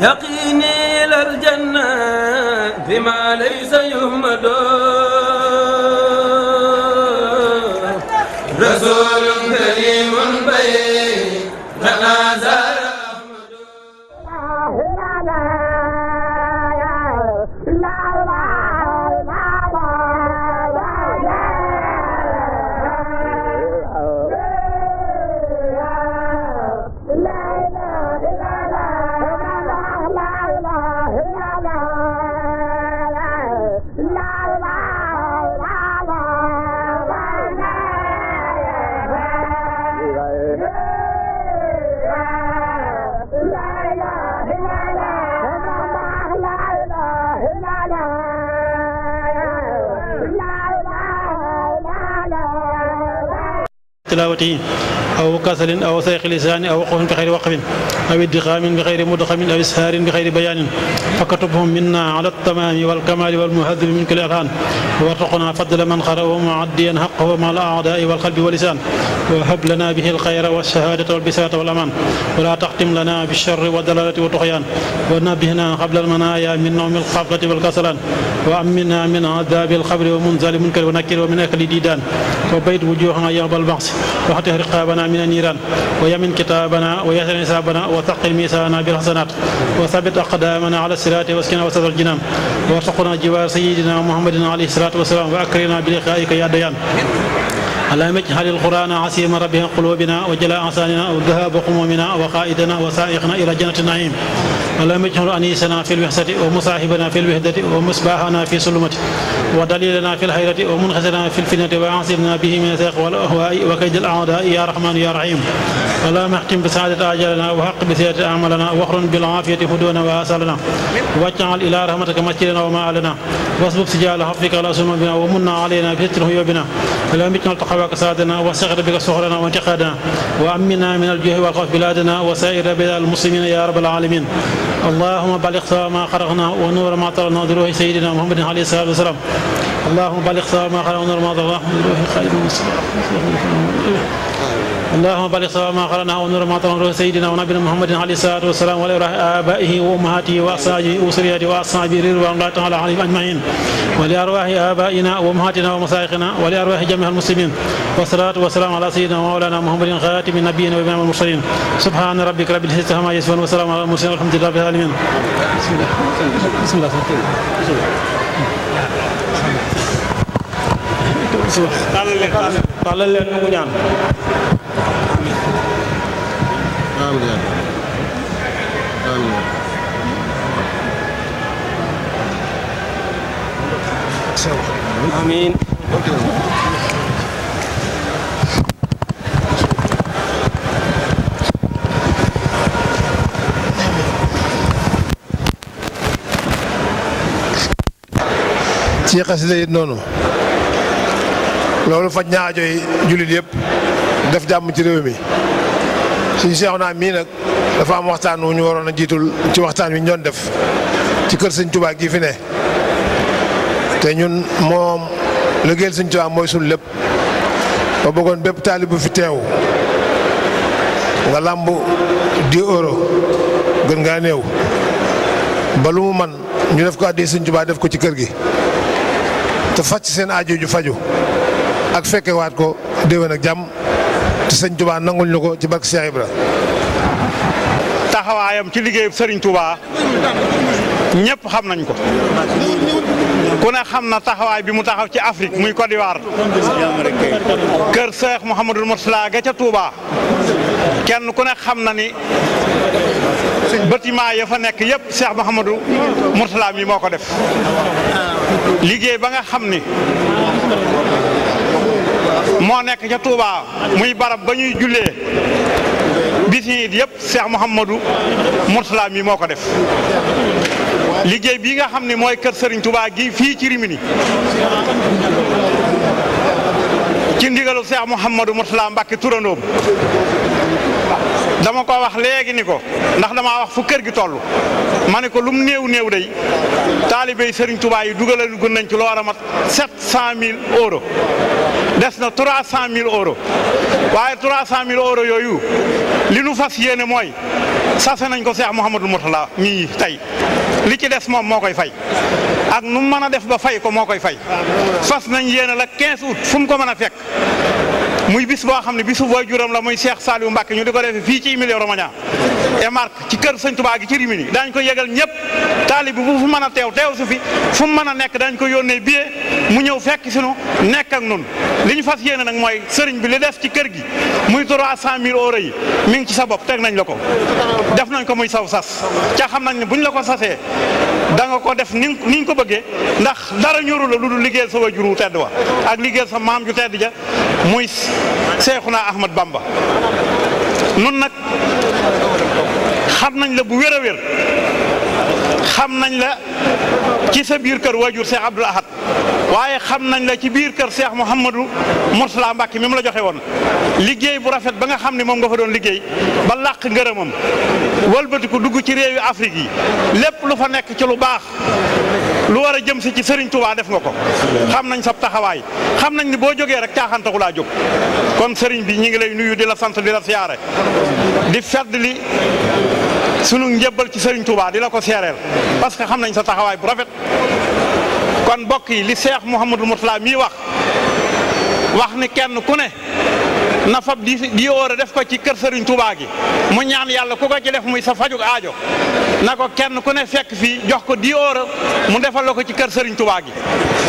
يقيني إلى الجنة بما ليس يهمد رسول كريم بيننا زار تلاوته أو كسل أو سيق لسان أو وقف بخير وقف أو ادغام بخير مدغم أو إسهار بخير بيان فكتبهم منا على التمام والكمال والمهذب من كل أرهان وارزقنا فضل من قرأه معديا حقه مع الأعداء والقلب واللسان وهب لنا به الخير والشهادة والبساطة والأمان ولا تختم لنا بالشر والضلالة والطغيان ونبهنا قبل المنايا من نوم الغفلة والكسلان وأمنا من عذاب القبر ومنزل منكر ونكر ومن أكل ديدان وبيت وجوهنا يوم البعث وحته رقابنا من النيران ويمن كتابنا ويسر حسابنا وثقل ميزاننا بالحسنات وثبت أقدامنا على الصراط واسقنا وسط الجنان وارزقنا جوار سيدنا محمد عليه الصلاة والسلام وأكرمنا بلقائك يا ديان اللهم اجعل القرآن عصيم ربه قلوبنا وجلاء أحزاننا وذهاب همومنا وقائدنا وسائقنا إلى جنة النعيم اللهم اجعل أنيسنا في الوحدة ومصاحبنا في الوحدة ومصباحنا في سلمة ودليلنا في الحيرة ومنخسرنا في الفتنة وعاصمنا به من الزيغ والأهواء وكيد الأعداء يا رحمن يا رحيم اللهم اختم بسعادة آجالنا وحق بسيادة أعمالنا واخرن بالعافية هدونا وآصالنا واجعل إلى رحمتك مسجدنا ومآلنا واصبب سجال حفظك على سنوبنا ومنا علينا بستر عيوبنا اللهم اجعل تقواك سعادنا وسخر بك سخرنا وانتقادنا وأمنا من الجوع والخوف بلادنا وسائر بلاد المسلمين يا رب العالمين اللهم بلغ ثواب ما خلقنا ونور ما طلبنا بروح سيدنا محمد عليه الصلاة والسلام اللهم بلغ ثواب ما خلقنا ونور ما طلبنا بروح خالد اللهم بلغ ثواب ما خلقنا ونور ما طلبنا بروح سيدنا ونبينا محمد عليه الصلاة والسلام ولأرواح آبائه وأمهاته وأزواجه وذريته وأصحابه رضوان الله تعالى عليهم أجمعين ولأرواح آبائنا وأمهاتنا ومشايخنا ولأرواح جميع المسلمين والصلاة والسلام على سيدنا ومولانا محمد خاتم النبيين وإمام المرسلين سبحان ربك رب العزة عما يصفون وسلام على المرسلين والحمد لله رب العالمين. بسم الله tàllal leen nangu ñaan amiin ci xasida yi noonu loolu faj na aajo yi jullit yëpp def jàmm ci réew mi suñu seexu naa mii nag dafa am waxtaan wu ñu waroon a jiitul ci waxtaan wi ñu doon def ci kër sëñ Tuubaa gi fi ne te ñun moom liggéeyal sëñ Tuubaa mooy suñu lépp ba bëggoon bépp taalib bu fi teew nga làmb 10 euros gën ngaa néew ba lu mu man ñu def ko addi sëñ Tuubaa def ko ci kër gi te faj seen aajo ju faju ak fekke waat ko déwén ak jàmm te sëñ Touba nangul ñu ko ci barke Cheikh Ibra taxawaayam ci liggéeyu Sëriñ Touba ñëpp xam nañ ko ku ne xam na taxawaay bi mu taxaw ci Afrique muy Côte d'Ivoire kër Cheikh Mouhamadul Mourtala ga ca Touba kenn ku ne xam na ni bâtiment ya fa nekk yëpp Cheikh Mouhamadou Mourtala mi moo ko def liggéey ba nga xam ni moo nekk ca Touba muy barab ba ñuy jullee bis yi yëpp Cheikh Mouhamadou Mourtala mi moo ko def liggéey bii nga xam ni mooy kër Serigne Touba gi fii ci Rimini ci ndigalu Cheikh Mouhamadou Mourtala Mbacke turandoom dama ko wax léegi ni ko ndax damaa wax fu kër gi toll ma ne ko lum néew néew day taalibey Serigne Touba yi dugalal gun nañ ci lu war a mat 700 000 euros des na 300 000 euros waaye 300 000 euros yooyu li nu fas yéene mooy sase nañ ko Cheikh Mouhamadou Mourtala mii tey li ci des moom moo koy fay ak nu mën a def ba fay ko moo koy fay fas nañ yéene la 15 août fu mu ko mën a fekk muy bis boo xam ne bisu waajuram la muy Cheikh Saliou Mbacké ñu di ko defee fii ci Emilia Romagna et Marc ci kër Sëñ Touba gi ci Rimini daañ ko yëgal ñëpp taalib bi bu fu mën a teew su fi fu mu mën a nekk dañ ko yónnee billet mu ñëw fekk sunu nekk ak nun li ñu fas yéene nag mooy sëriñ bi li des ci kër gi muy 300 000 euros yi mi ngi ci sa bopp teg nañ la ko def nañ ko muy saw sas ca xam nañ ne buñ la ko sasee da nga ko def ni ñu ko bëggee ndax dara ñoru la lu dul liggéeyal sa waajur wu tedd wa ak liggéeyal sa maam ju tedd ja muy Seexuna Ahmad Bamba nun nag xam nañ la bu wér a wér xam nañ la ci sa biir kër waajur Cheikh Abdoul Ahad waaye xam nañ la ci biir kër Cheikh Mouhamadou Mourtala Mbacké mi mu la joxe woon liggéey bu rafet ba nga xam ne moom nga fa doon liggéey ba làq ngërëmam walbatiku dugg ci réewi Afrique yi lépp lu fa nekk ci lu baax lu war a jëm si ci Serigne Touba def nga ko xam nañ sab taxawaay xam nañ ni boo jógee rek caaxaan taxu laa jóg kon Serigne bi ñi ngi lay nuyu di la sant di la siyaare di fedd li sunu njëbbal ci Serigne Touba di la ko seereel parce que xam nañ sa taxawaay bu rafet kon mbokk yi li Cheikh Mouhamadou Mourtala mii wax ni kenn ku ne na fab di óora def ko ci kër Serigne Touba gi mu ñaan yàlla ku ko ci def muy sa fajug aajo na ko kenn ku ne fekk fii jox ko di óora mu defal la ko ci kër Serigne Touba gi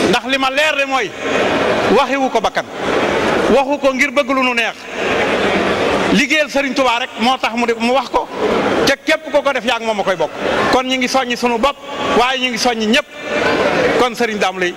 ndax li ma leer de mooy waxiwu ko bakkan waxu ko ngir bëgg lu nu neex liggéeyal Serigne Touba rek moo tax mu wax ko te képp ko def yaa ngi moom a koy bokk kon ñu ngi soññi sunu bopp waaye ñu ngi soññi ñëpp kon Serigne Dame lay